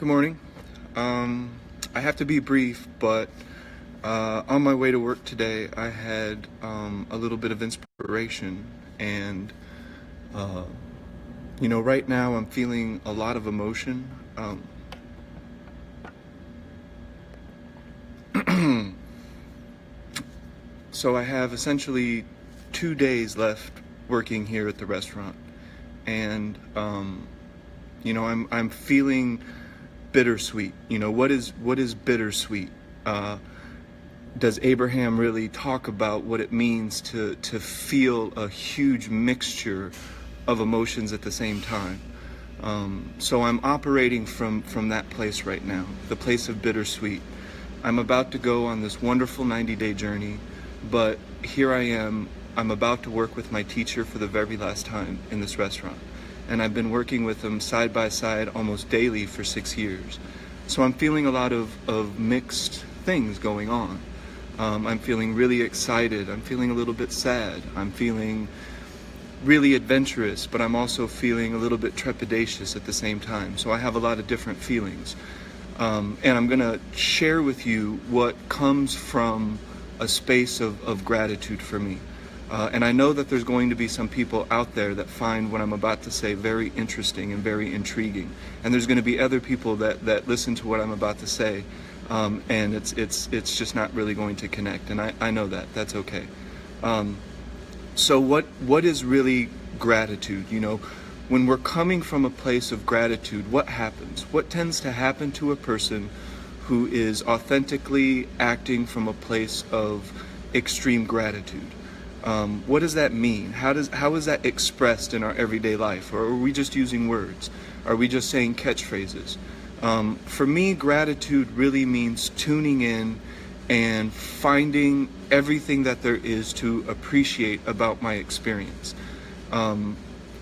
Good morning. I have to be brief, but on my way to work today, I had a little bit of inspiration, and right now I'm feeling a lot of emotion. So I have essentially 2 days left working here at the restaurant, and I'm feeling bittersweet. What is bittersweet? Does Abraham really talk about what it means to feel a huge mixture of emotions at the same time? So I'm operating from that place right now, the place of bittersweet. I'm about to go on this wonderful 90-day journey, but here I am. I'm about to work with my teacher for the very last time in this restaurant. And I've been working with him side by side almost daily for 6 years. So I'm feeling a lot of mixed things going on. I'm feeling really excited. I'm feeling a little bit sad. I'm feeling really adventurous, but I'm also feeling a little bit trepidatious at the same time. So I have a lot of different feelings. And I'm going to share with you what comes from a space of gratitude for me. And I know that there's going to be some people out there that find what I'm about to say very interesting and very intriguing. And there's going to be other people that listen to what I'm about to say, and it's just not really going to connect. And I know that. That's okay. So what is really gratitude? When we're coming from a place of gratitude, what happens? What tends to happen to a person who is authentically acting from a place of extreme gratitude? What does that mean? How is that expressed in our everyday life? Or are we just using words? Are we just saying catchphrases? For me, gratitude really means tuning in and finding everything that there is to appreciate about my experience.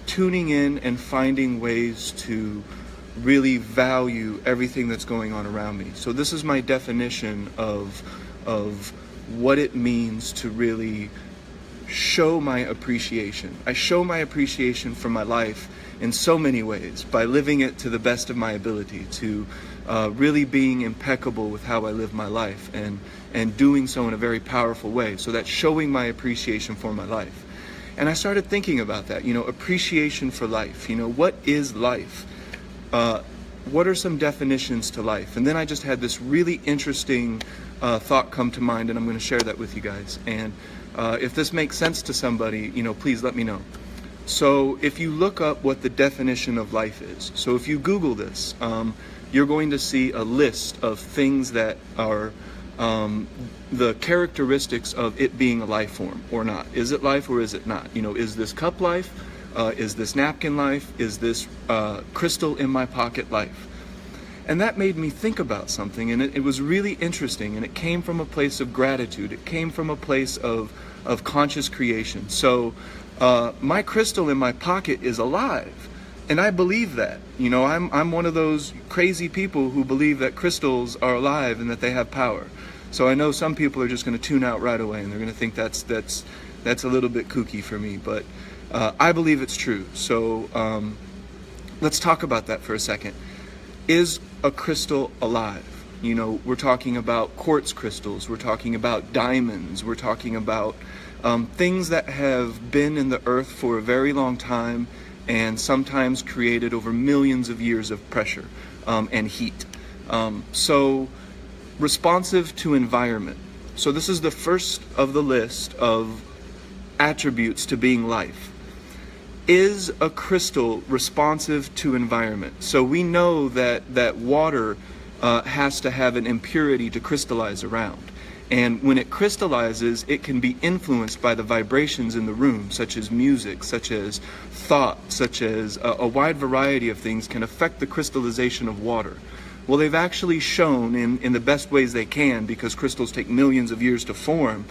Tuning in and finding ways to really value everything that's going on around me. So this is my definition of what it means to really show my appreciation. I show my appreciation for my life in so many ways, by living it to the best of my ability, to really being impeccable with how I live my life, and doing so in a very powerful way. So that's showing my appreciation for my life. And I started thinking about that, appreciation for life. What is life? What are some definitions to life? And then I just had this really interesting thought come to mind, and I'm going to share that with you guys. And if this makes sense to somebody, please let me know. So if you look up what the definition of life is, so if you Google this, you're going to see a list of things that are the characteristics of it being a life form or not. Is it life or is it not? Is this cup life? Is this napkin life? Is this crystal in my pocket life? And that made me think about something, and it was really interesting, and it came from a place of gratitude. It came from a place of conscious creation. So my crystal in my pocket is alive, and I believe that. I'm one of those crazy people who believe that crystals are alive and that they have power. So I know some people are just going to tune out right away, and they're going to think that's a little bit kooky for me, but I believe it's true. So let's talk about that for a second. Is a crystal alive? We're talking about quartz crystals, we're talking about diamonds, we're talking about things that have been in the earth for a very long time, and sometimes created over millions of years of pressure and heat. So responsive to environment. So this is the first of the list of attributes to being life. Is a crystal responsive to environment? So we know that water has to have an impurity to crystallize around. And when it crystallizes, it can be influenced by the vibrations in the room, such as music, such as thought, such as a wide variety of things can affect the crystallization of water. Well, they've actually shown in the best ways they can, because crystals take millions of years to form,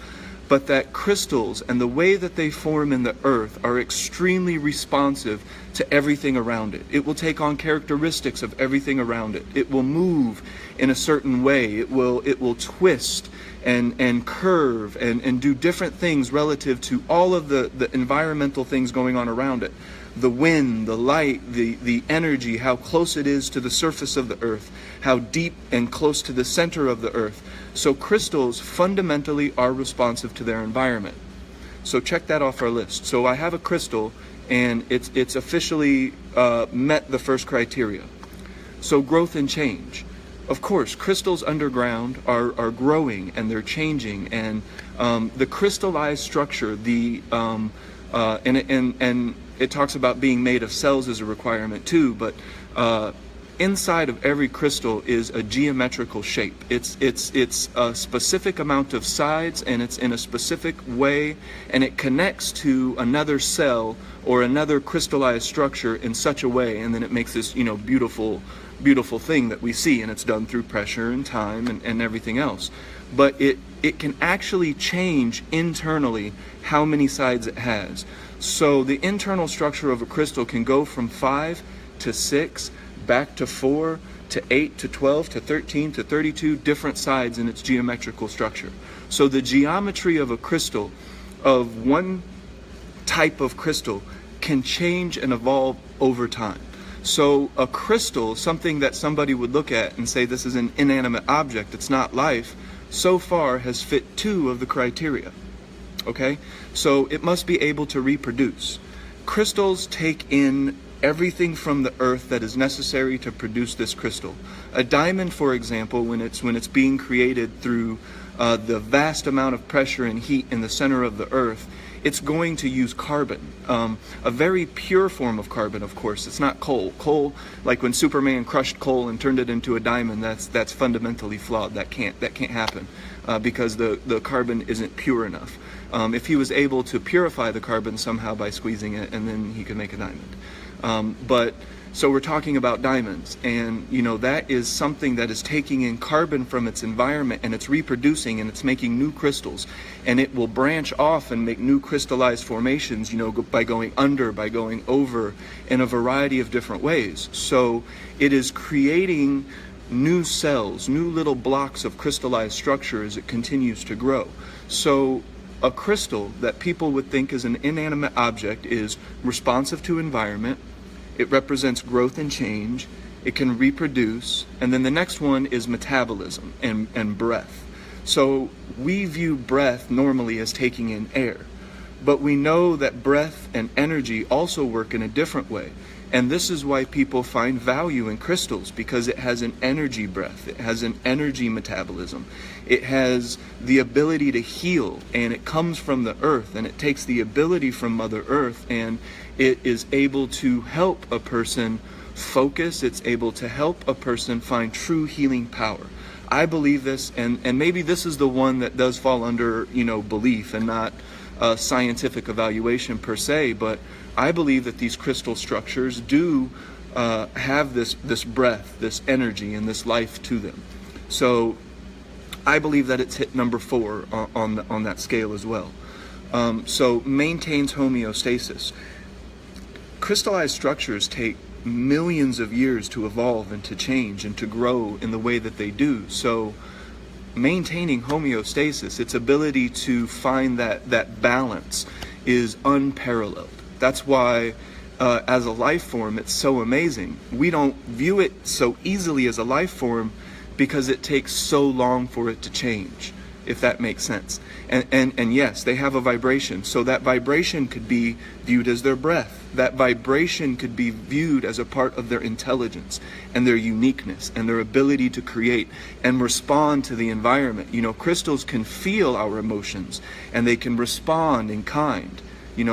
but that crystals and the way that they form in the earth are extremely responsive to everything around it. It will take on characteristics of everything around it. It will move in a certain way. It will twist and curve and do different things relative to all of the environmental things going on around it. the wind, the light, the energy, how close it is to the surface of the earth, how deep and close to the center of the earth. So crystals fundamentally are responsive to their environment. So check that off our list. So I have a crystal, and it's officially met the first criteria. So growth and change. Of course, crystals underground are growing and they're changing, and the crystallized structure, and it talks about being made of cells as a requirement too, but inside of every crystal is a geometrical shape. It's a specific amount of sides, and it's in a specific way, and it connects to another cell or another crystallized structure in such a way, and then it makes this beautiful thing that we see, and it's done through pressure and time and everything else. But it can actually change internally how many sides it has. So the internal structure of a crystal can go from 5 to 6, back to 4 to 8 to 12 to 13 to 32 different sides in its geometrical structure. So the geometry of a crystal, of one type of crystal, can change and evolve over time. So a crystal, something that somebody would look at and say this is an inanimate object, it's not life, so far has fit 2 of the criteria. Okay? So it must be able to reproduce. Crystals take in everything from the earth that is necessary to produce this crystal. A diamond, for example, when it's being created through the vast amount of pressure and heat in the center of the earth, it's going to use carbon, a very pure form of carbon, of course. It's not coal. Coal, like when Superman crushed coal and turned it into a diamond, that's fundamentally flawed. That can't happen because the carbon isn't pure enough. If he was able to purify the carbon somehow by squeezing it, and then he could make a diamond. So we're talking about diamonds, and that is something that is taking in carbon from its environment, and it's reproducing, and it's making new crystals, and it will branch off and make new crystallized formations, by going under, by going over, in a variety of different ways. So it is creating new cells, new little blocks of crystallized structure as it continues to grow. So a crystal that people would think is an inanimate object is responsive to environment. It represents growth and change. It can reproduce. And then the next one is metabolism and breath. So we view breath normally as taking in air. But we know that breath and energy also work in a different way. And this is why people find value in crystals, because it has an energy breath. It has an energy metabolism. It has the ability to heal, and it comes from the earth, and it takes the ability from Mother Earth, and it is able to help a person focus. It's able to help a person find true healing power. I believe this, and maybe this is the one that does fall under, belief and not scientific evaluation per se, but I believe that these crystal structures do have this breath, this energy, and this life to them. So I believe that it's hit number 4 on that scale as well. So maintains homeostasis. Crystallized structures take millions of years to evolve and to change and to grow in the way that they do. So maintaining homeostasis, its ability to find that balance, is unparalleled. That's why as a life form it's so amazing. We don't view it so easily as a life form because it takes so long for it to change, if that makes sense. And yes, they have a vibration, so that vibration could be viewed as their breath. That vibration could be viewed as a part of their intelligence and their uniqueness and their ability to create and respond to the environment. Crystals can feel our emotions, and they can respond in kind.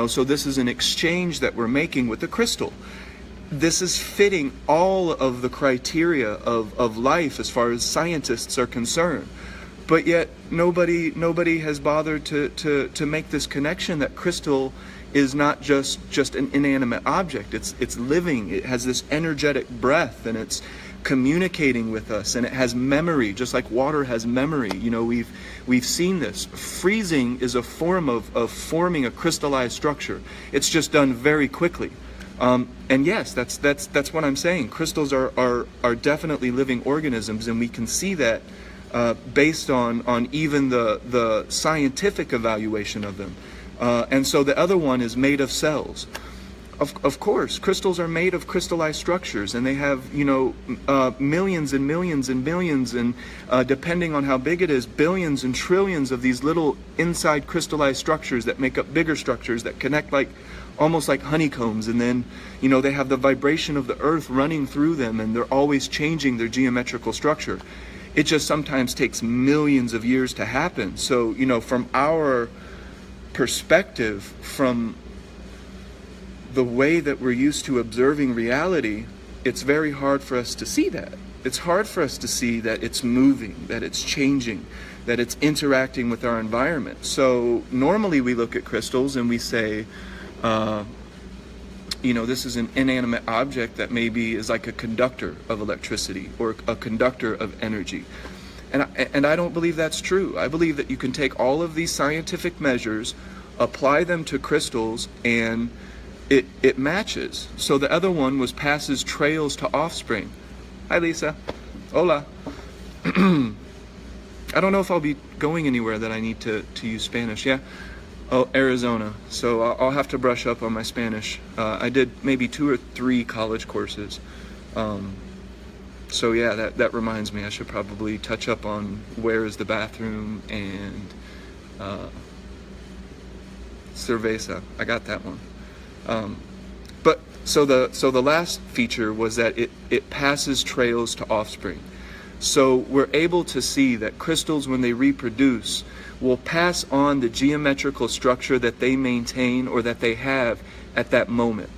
So this is an exchange that we're making with the crystal. This is fitting all of the criteria of life as far as scientists are concerned. But yet nobody has bothered to make this connection that crystal is not just an inanimate object. It's living. It has this energetic breath, and it's communicating with us, and it has memory, just like water has memory. We've seen this. Freezing is a form of forming a crystallized structure. It's just done very quickly. And yes, that's what I'm saying. Crystals are definitely living organisms, and we can see that based on even the scientific evaluation of them. And so the other one is made of cells. Of course, crystals are made of crystallized structures, and they have, you know, millions and millions and millions, and depending on how big it is, billions and trillions of these little inside crystallized structures that make up bigger structures that connect like almost like honeycombs. And then, you know, they have the vibration of the earth running through them, and they're always changing their geometrical structure. It just sometimes takes millions of years to happen. So, you know, from our perspective, from the way that we're used to observing reality, it's very hard for us to see that. It's hard for us to see that it's moving, that it's changing, that it's interacting with our environment. So normally we look at crystals and we say, you know, this is an inanimate object that maybe is like a conductor of electricity or a conductor of energy. And I don't believe that's true. I believe that you can take all of these scientific measures, apply them to crystals, and it matches. So the other one was passes trails to offspring. Hi, Lisa. Hola. I don't know if I'll be going anywhere that I need to use Spanish. Yeah. Oh, Arizona. So I'll have to brush up on my Spanish. I did maybe 2 or 3 college courses. So yeah, that reminds me, I should probably touch up on where is the bathroom and cerveza. I got that one. But so the last feature was that it passes trails to offspring. So we're able to see that crystals, when they reproduce, will pass on the geometrical structure that they maintain or that they have at that moment.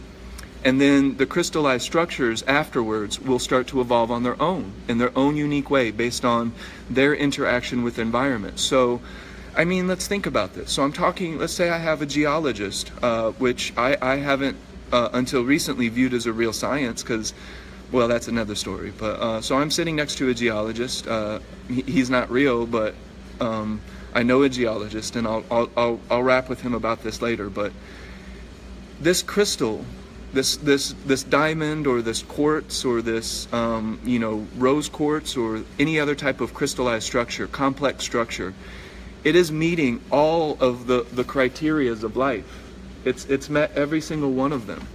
And then the crystallized structures afterwards will start to evolve on their own, in their own unique way, based on their interaction with the environment. So, I mean, let's think about this. So I'm talking, let's say I have a geologist, which I haven't until recently viewed as a real science, because, well, that's another story. But so I'm sitting next to a geologist. He's not real, but I know a geologist, and I'll rap with him about this later. But this crystal, this diamond or this quartz or this you know, rose quartz or any other type of crystallized structure, complex structure, it is meeting all of the criterias of life. It's met every single one of them.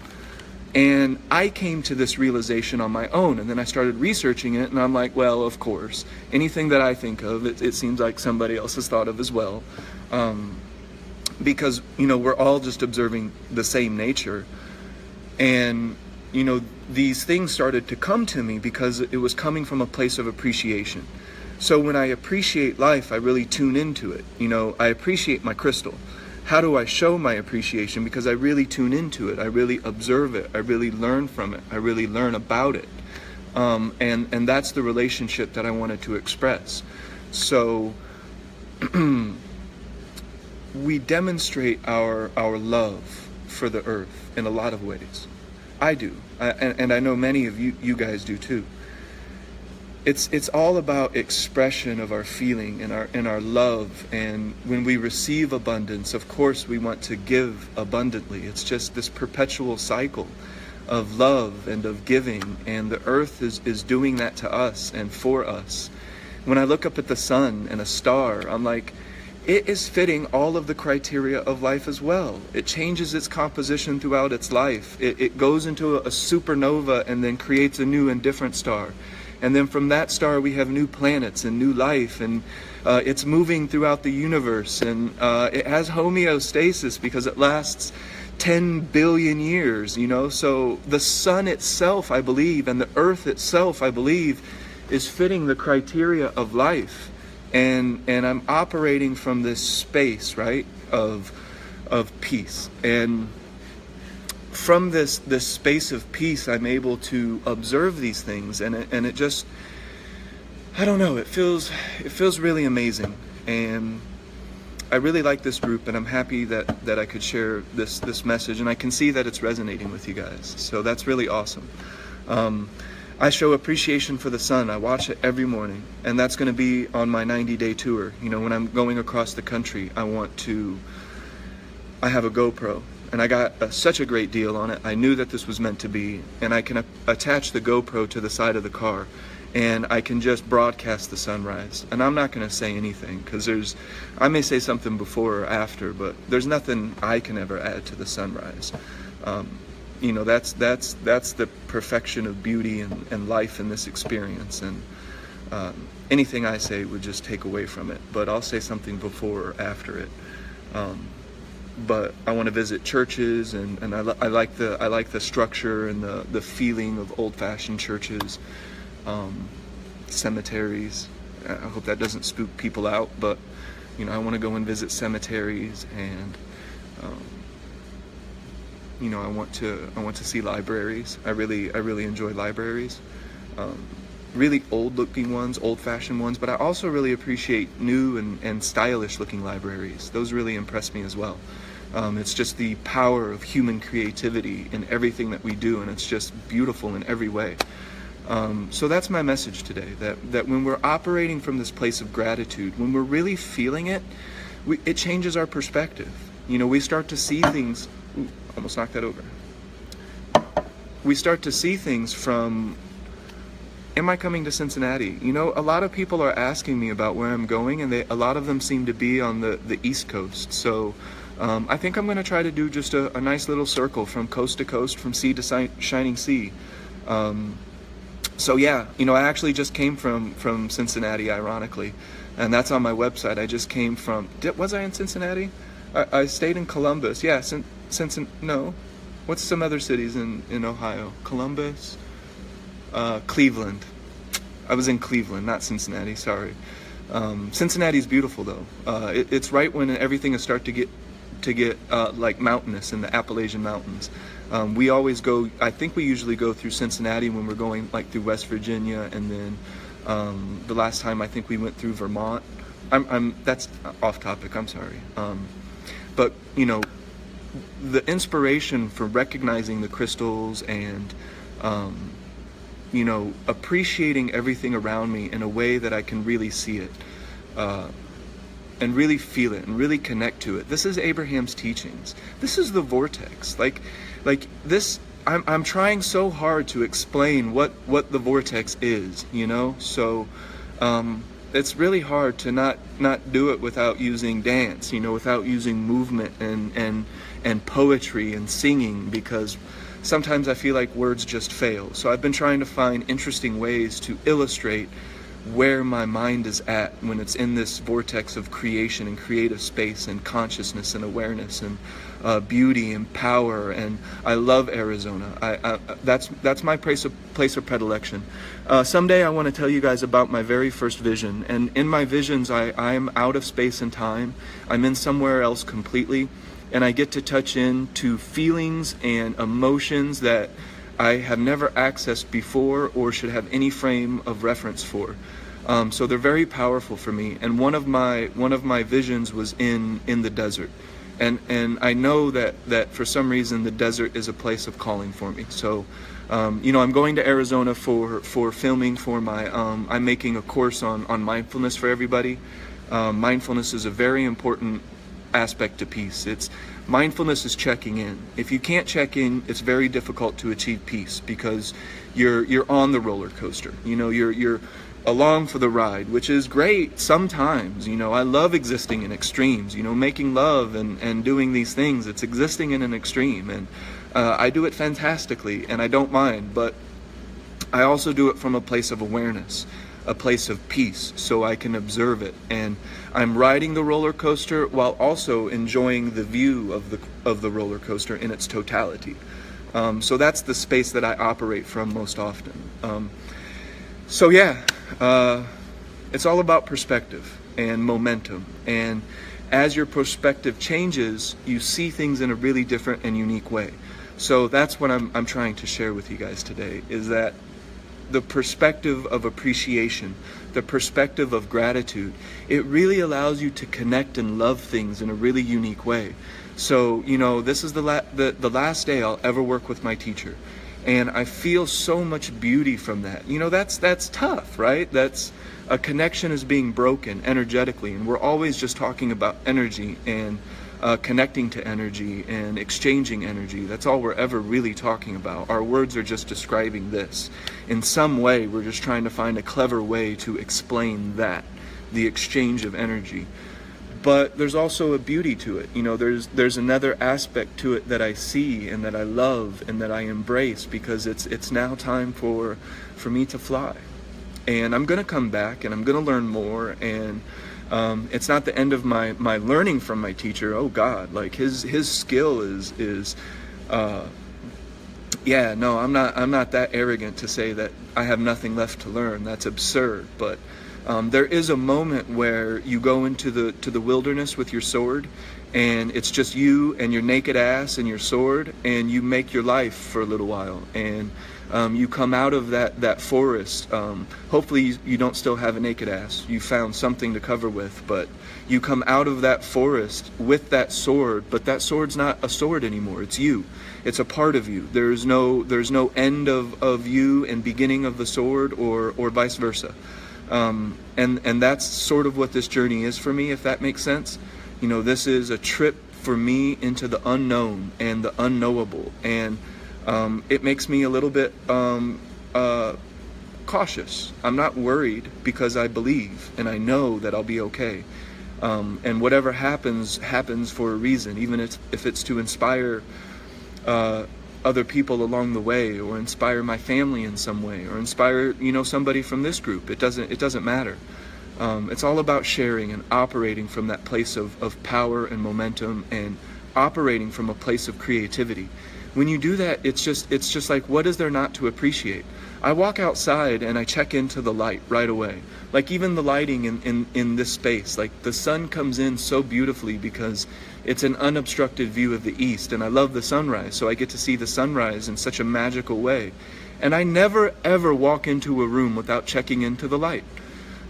And I came to this realization on my own, and then I started researching it, and I'm like, well, of course, anything that I think of, it seems like somebody else has thought of as well. Because, you know, we're all just observing the same nature. And, you know, these things started to come to me because it was coming from a place of appreciation. So when I appreciate life, I really tune into it. You know, I appreciate my crystal. How do I show my appreciation? Because I really tune into it. I really observe it. I really learn from it. I really learn about it. And that's the relationship that I wanted to express. So we demonstrate our love for the earth in a lot of ways. I do. And I know many of you guys do too. It's all about expression of our feeling and our love. And when we receive abundance, of course we want to give abundantly. It's just this perpetual cycle of love and of giving, and the earth is doing that to us and for us. When I look up at the sun and a star, I'm like, it is fitting all of the criteria of life as well. It changes its composition throughout its life. It goes into a supernova and then creates a new and different star. And then from that star we have new planets and new life, and it's moving throughout the universe, and it has homeostasis because it lasts 10 billion years, you know. So the sun itself, I believe, and the earth itself, I believe, is fitting the criteria of life. And I'm operating from this space, right, of peace. And from this space of peace, I'm able to observe these things, and it just, I don't know, it feels really amazing. And I really like this group, and I'm happy that I could share this message, and I can see that it's resonating with you guys. So that's really awesome. I show appreciation for the sun. I watch it every morning, and that's going to be on my 90-day tour. You know, when I'm going across the country, I have a GoPro, and I got such a great deal on it. I knew that this was meant to be, and I can attach the GoPro to the side of the car, and I can just broadcast the sunrise. And I'm not going to say anything, because I may say something before or after, but there's nothing I can ever add to the sunrise. that's the perfection of beauty and life in this experience. And anything I say would just take away from it, but I'll say something before or after it. But I want to visit churches, and I like the structure and the feeling of old-fashioned churches, cemeteries. I hope that doesn't spook people out, but I want to go and visit cemeteries, and I want to see libraries. I really enjoy libraries. Really old-looking ones, old-fashioned ones, but I also really appreciate new and stylish-looking libraries. Those really impress me as well. It's just the power of human creativity in everything that we do, and it's just beautiful in every way. So that's my message today, that when we're operating from this place of gratitude, when we're really feeling it, it changes our perspective. We start to see things... Ooh, almost knocked that over. We start to see things from... Am I coming to Cincinnati? A lot of people are asking me about where I'm going, and a lot of them seem to be on the East Coast. So I think I'm going to try to do just a nice little circle from coast to coast, from sea to shining sea. So yeah, I actually just came from Cincinnati, ironically, and that's on my website. I just came from... Was I in Cincinnati? I stayed in Columbus. Yeah, no. What's some other cities in Ohio? Columbus? Cleveland. I was in Cleveland, not Cincinnati, sorry. Cincinnati's beautiful though. It's right when everything is start to get like mountainous in the Appalachian Mountains. We always go, I think we usually go through Cincinnati when we're going like through West Virginia, and then the last time I think we went through Vermont. That's off topic, I'm sorry. But the inspiration for recognizing the crystals and appreciating everything around me in a way that I can really see it, and really feel it, and really connect to it. This is Abraham's teachings. This is the vortex. Like this. I'm trying so hard to explain what the vortex is. So it's really hard to not do it without using dance. Without using movement and poetry and singing, because sometimes I feel like words just fail. So I've been trying to find interesting ways to illustrate where my mind is at when it's in this vortex of creation and creative space and consciousness and awareness and beauty and power. And I love Arizona. That's my place of predilection. Someday I want to tell you guys about my very first vision. And in my visions, I'm out of space and time. I'm in somewhere else completely. And I get to touch into feelings and emotions that I have never accessed before or should have any frame of reference for. So they're very powerful for me. And one of my visions was in the desert. And I know that for some reason the desert is a place of calling for me. So I'm going to Arizona for filming for my I'm making a course on mindfulness for everybody. Mindfulness is a very important aspect to peace. Mindfulness is checking in. If you can't check in, it's very difficult to achieve peace, because you're on the roller coaster. You're along for the ride, which is great sometimes. I love existing in extremes. Making love and doing these things. It's existing in an extreme, and I do it fantastically, and I don't mind. But I also do it from a place of awareness, a place of peace, so I can observe it. And I'm riding the roller coaster while also enjoying the view of the roller coaster in its totality. So that's the space that I operate from most often. So yeah, it's all about perspective and momentum. And as your perspective changes, you see things in a really different and unique way. So that's what I'm trying to share with you guys today, is that the perspective of appreciation, the perspective of gratitude, it really allows you to connect and love things in a really unique way. So, this is the last day I'll ever work with my teacher. And I feel so much beauty from that. That's tough, right? That's a connection is being broken energetically. And we're always just talking about energy and connecting to energy and exchanging energy. That's all we're ever really talking about. Our words are just describing this. In some way, we're just trying to find a clever way to explain that, the exchange of energy. but there's also a beauty to it. You know, there's another aspect to it that I see and that I love and that I embrace, because it's now time for me to fly. And I'm going to come back and I'm going to learn more, and it's not the end of my learning from my teacher. Oh God, like his skill is yeah, no, I'm not that arrogant to say that I have nothing left to learn. That's absurd. But there is a moment where you go into the wilderness with your sword, and it's just you and your naked ass and your sword, and you make your life for a little while, and you come out of that forest. Hopefully you don't still have a naked ass. You found something to cover with, but you come out of that forest with that sword, but that sword's not a sword anymore. It's you. It's a part of you. There's no end of you and beginning of the sword, or vice versa. And that's sort of what this journey is for me, if that makes sense. You know, this is a trip for me into the unknown and the unknowable, and it makes me a little bit cautious. I'm not worried, because I believe and I know that I'll be okay. And whatever happens for a reason, even if it's to inspire other people along the way, or inspire my family in some way, or inspire, you know, somebody from this group. It doesn't matter. It's all about sharing and operating from that place of power and momentum, and operating from a place of creativity. When you do that, it's just like, what is there not to appreciate? I walk outside and I check into the light right away. Like even the lighting in this space, like the sun comes in so beautifully because it's an unobstructed view of the east, and I love the sunrise, so I get to see the sunrise in such a magical way. And I never ever walk into a room without checking into the light.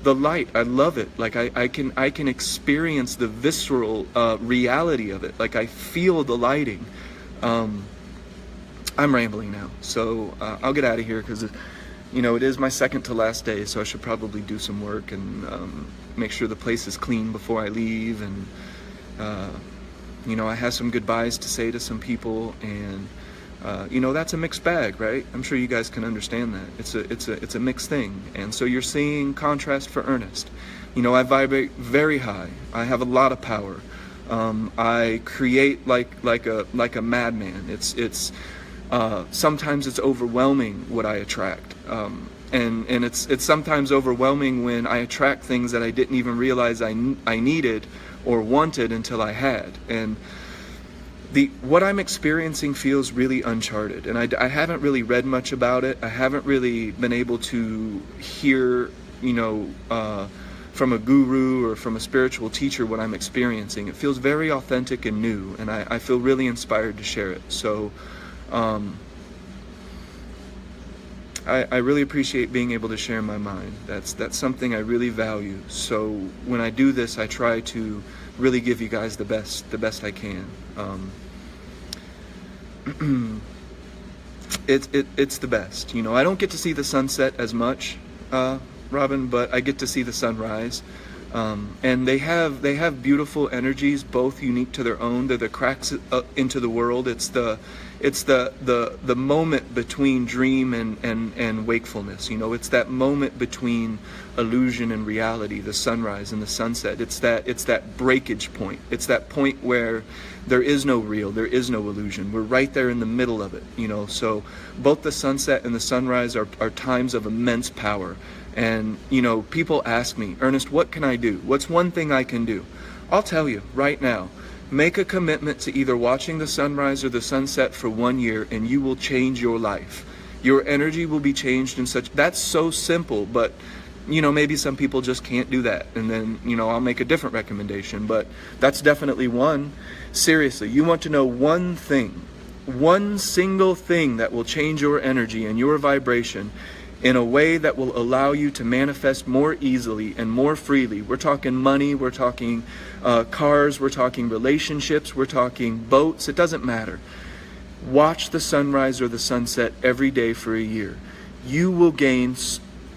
The light, I love it. Like I can experience the visceral reality of it. Like I feel the lighting. I'm rambling now, so I'll get out of here, because you know, it is my second to last day, so I should probably do some work and make sure the place is clean before I leave. And you know, I have some goodbyes to say to some people, and you know, that's a mixed bag, right? I'm sure you guys can understand that. It's a mixed thing. And so you're seeing contrast for Ernest. You know, I vibrate very high. I have a lot of power. I create like a madman. It's sometimes it's overwhelming what I attract, and it's sometimes overwhelming when I attract things that I didn't even realize I needed or wanted until I had. And what I'm experiencing feels really uncharted, and I haven't really read much about it. I haven't really been able to hear, you know, from a guru or from a spiritual teacher what I'm experiencing. It feels very authentic and new, and I feel really inspired to share it. So I really appreciate being able to share my mind. That's something I really value. So when I do this, I try to really give you guys the best I can. It's the best. You know, I don't get to see the sunset as much, Robin, but I get to see the sunrise. And they have beautiful energies, both unique to their own. They're the cracks into the world. It's the moment between dream and wakefulness. You know, it's that moment between illusion and reality, the sunrise and the sunset. It's that breakage point. It's that point where there is no real, there is no illusion. We're right there in the middle of it, you know. So both the sunset and the sunrise are times of immense power. And, you know, people ask me, Ernest, what can I do? What's one thing I can do? I'll tell you right now. Make a commitment to either watching the sunrise or the sunset for 1 year, and you will change your life. Your energy will be changed in such... That's so simple, but, you know, maybe some people just can't do that. And then, you know, I'll make a different recommendation, but that's definitely one. Seriously, you want to know one thing, one single thing that will change your energy and your vibration in a way that will allow you to manifest more easily and more freely. We're talking money, we're talking cars, we're talking relationships, we're talking boats, it doesn't matter. Watch the sunrise or the sunset every day for a year. You will gain,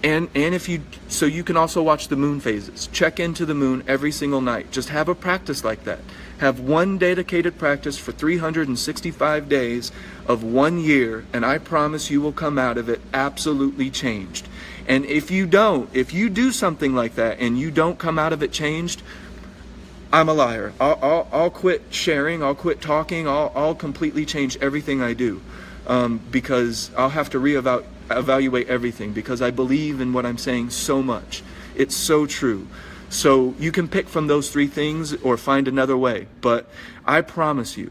and if you, so you can also watch the moon phases. Check into the moon every single night. Just have a practice like that. Have one dedicated practice for 365 days of 1 year, and I promise you will come out of it absolutely changed. And if you do something like that and you don't come out of it changed, I'm a liar. I'll quit sharing. I'll quit talking. I'll completely change everything I do, because I'll have to evaluate everything, because I believe in what I'm saying so much. It's so true. So you can pick from those three things or find another way. But I promise you,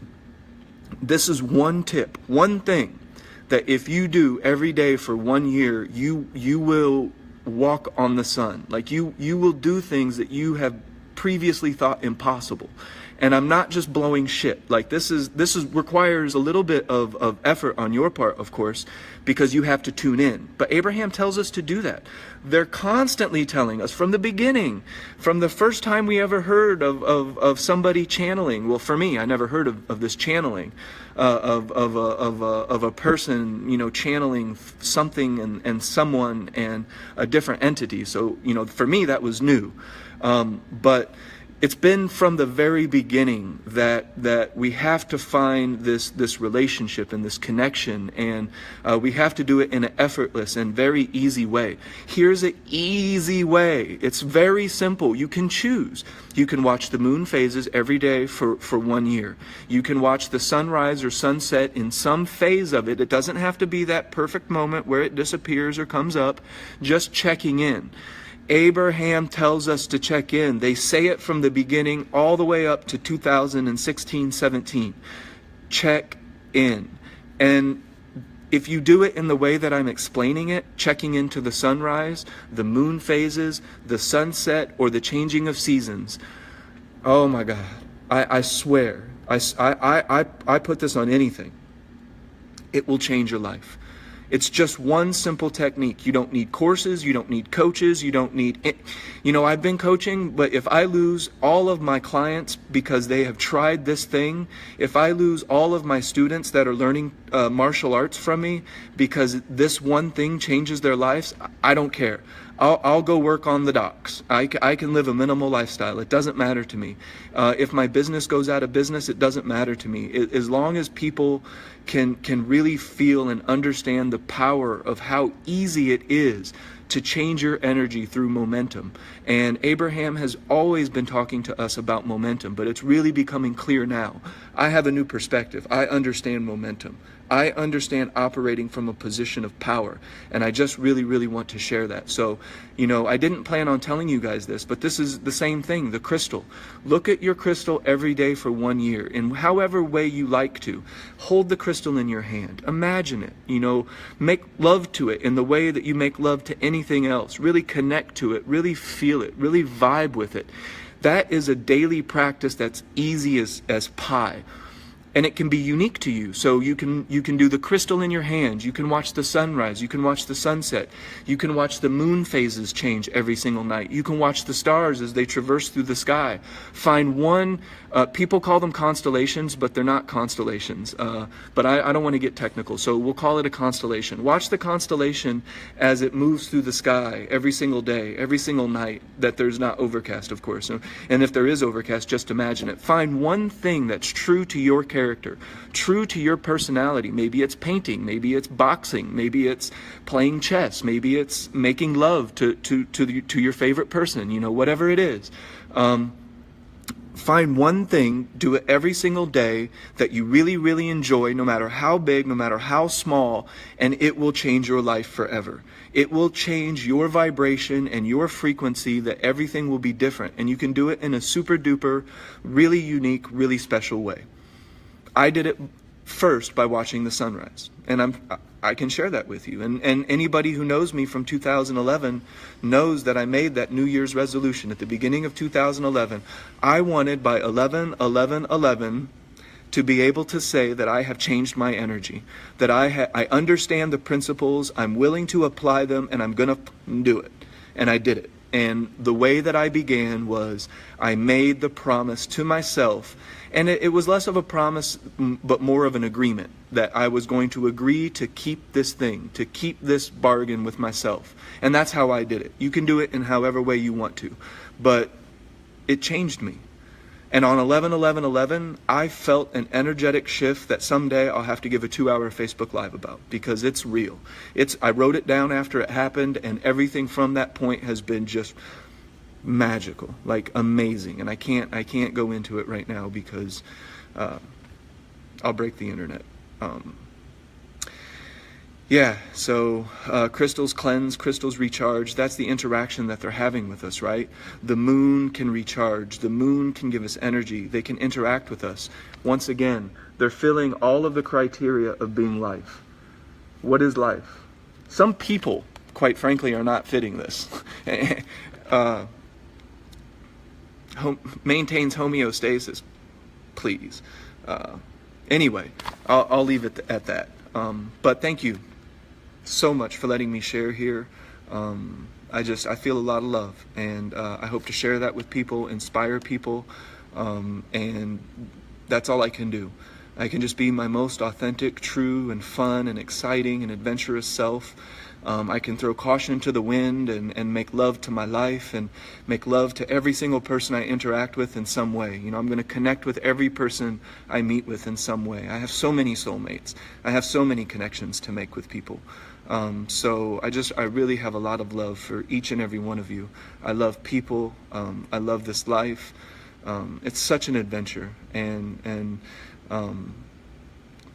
this is one tip, one thing that if you do every day for 1 year, you will walk on the sun. Like you will do things that you have previously thought impossible. And I'm not just blowing shit. Like this requires a little bit of effort on your part, of course, because you have to tune in. But Abraham tells us to do that. They're constantly telling us from the beginning, from the first time we ever heard of somebody channeling. Well, for me, I never heard of this channeling, of a person, you know, channeling something and someone and a different entity. So, you know, for me, that was new. But it's been from the very beginning that we have to find this relationship and this connection, and we have to do it in an effortless and very easy way. Here's an easy way. It's very simple. You can choose. You can watch the moon phases every day for 1 year. You can watch the sunrise or sunset in some phase of it. It doesn't have to be that perfect moment where it disappears or comes up. Just checking in. Abraham tells us to check in. They say it from the beginning all the way up to 2016, 17. Check in. And if you do it in the way that I'm explaining it, checking into the sunrise, the moon phases, the sunset, or the changing of seasons, oh my God, I swear, I put this on anything. It will change your life. It's just one simple technique. You don't need courses. You don't need coaches. You don't need it. You know, I've been coaching, but if I lose all of my clients because they have tried this thing, if I lose all of my students that are learning martial arts from me because this one thing changes their lives, I don't care. I'll go work on the docks. I can live a minimal lifestyle. It doesn't matter to me. If my business goes out of business, it doesn't matter to me. As long as people can really feel and understand the power of how easy it is to change your energy through momentum. And Abraham has always been talking to us about momentum, but it's really becoming clear now. I have a new perspective. I understand momentum. I understand operating from a position of power, and I just really, really want to share that. So, you know, I didn't plan on telling you guys this, but this is the same thing, the crystal. Look at your crystal every day for 1 year, in however way you like to. Hold the crystal in your hand. Imagine it, you know, make love to it in the way that you make love to anything else. Really connect to it, really feel it, really vibe with it. That is a daily practice that's easy as pie. And it can be unique to you. So you can do the crystal in your hands. You can watch the sunrise. You can watch the sunset. You can watch the moon phases change every single night. You can watch the stars as they traverse through the sky. Find one, people call them constellations, but they're not constellations. But I don't want to get technical, so we'll call it a constellation. Watch the constellation as it moves through the sky every single day, every single night, that there's not overcast, of course. And if there is overcast, just imagine it. Find one thing that's true to your character, true to your personality. Maybe it's painting, maybe it's boxing, maybe it's playing chess, maybe it's making love to your favorite person, you know, whatever it is. Find one thing, do it every single day that you really, really enjoy, no matter how big, no matter how small, and it will change your life forever. It will change your vibration and your frequency, that everything will be different. And you can do it in a super duper, really unique, really special way. I did it first by watching the sunrise, and I can share that with you. And anybody who knows me from 2011 knows that I made that New Year's resolution at the beginning of 2011. I wanted by 11/11/11 to be able to say that I have changed my energy, that I understand the principles, I'm willing to apply them, and I'm going to do it. And I did it. And the way that I began was I made the promise to myself, and it was less of a promise but more of an agreement, that I was going to agree to keep this thing, to keep this bargain with myself. And that's how I did it. You can do it in however way you want to, but it changed me. And on 11/11/11, I felt an energetic shift that someday I'll have to give a 2-hour Facebook Live about, because it's real. I wrote it down after it happened, and everything from that point has been just magical, like amazing. And I can't go into it right now because I'll break the internet. Yeah, so crystals cleanse, crystals recharge. That's the interaction that they're having with us, right? The moon can recharge. The moon can give us energy. They can interact with us. Once again, they're filling all of the criteria of being life. What is life? Some people, quite frankly, are not fitting this. Maintains homeostasis, please. Anyway, I'll leave it at that. But thank you so much for letting me share here. I feel a lot of love, and I hope to share that with people, inspire people, and that's all I can do. I can just be my most authentic, true, and fun, and exciting, and adventurous self. I can throw caution to the wind and make love to my life and make love to every single person I interact with in some way. You know, I'm going to connect with every person I meet with in some way. I have so many soulmates. I have so many connections to make with people. So I really have a lot of love for each and every one of you. I love people. I love this life. It's such an adventure, and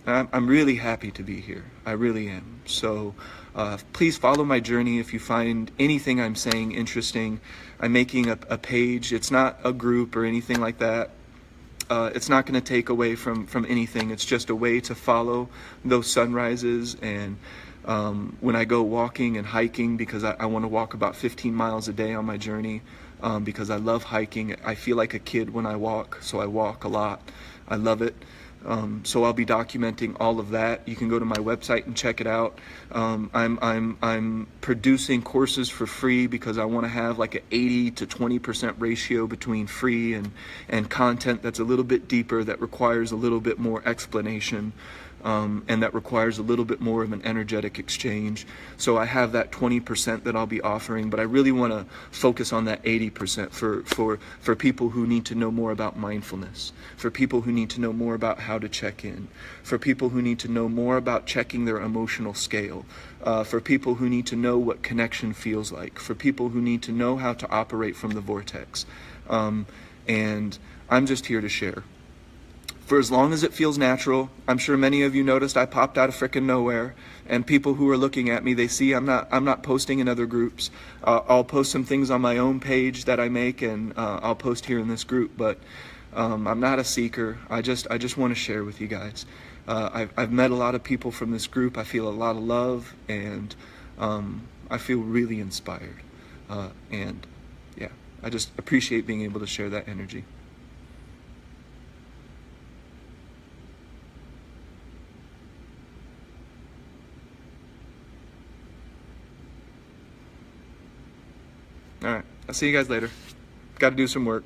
I'm really happy to be here. I really am. So please follow my journey if you find anything I'm saying interesting. I'm making a page. It's not a group or anything like that. It's not going to take away from anything. It's just a way to follow those sunrises, and when I go walking and hiking, because I want to walk about 15 miles a day on my journey, because I love hiking. I feel like a kid when I walk, so I walk a lot. I love it. So I'll be documenting all of that. You can go to my website and check it out. I'm producing courses for free because I want to have like an 80 to 20% ratio between free and content that's a little bit deeper, that requires a little bit more explanation. And that requires a little bit more of an energetic exchange. So I have that 20% that I'll be offering, but I really want to focus on that 80% for people who need to know more about mindfulness, for people who need to know more about how to check in, for people who need to know more about checking their emotional scale, for people who need to know what connection feels like, for people who need to know how to operate from the vortex. And I'm just here to share. For as long as it feels natural. I'm sure many of you noticed I popped out of frickin' nowhere, and people who are looking at me, they see I'm not posting in other groups. I'll post some things on my own page that I make, and I'll post here in this group, but I'm not a seeker. I just want to share with you guys. I've met a lot of people from this group. I feel a lot of love, and I feel really inspired. And yeah, I just appreciate being able to share that energy. All right, I'll see you guys later. Got to do some work.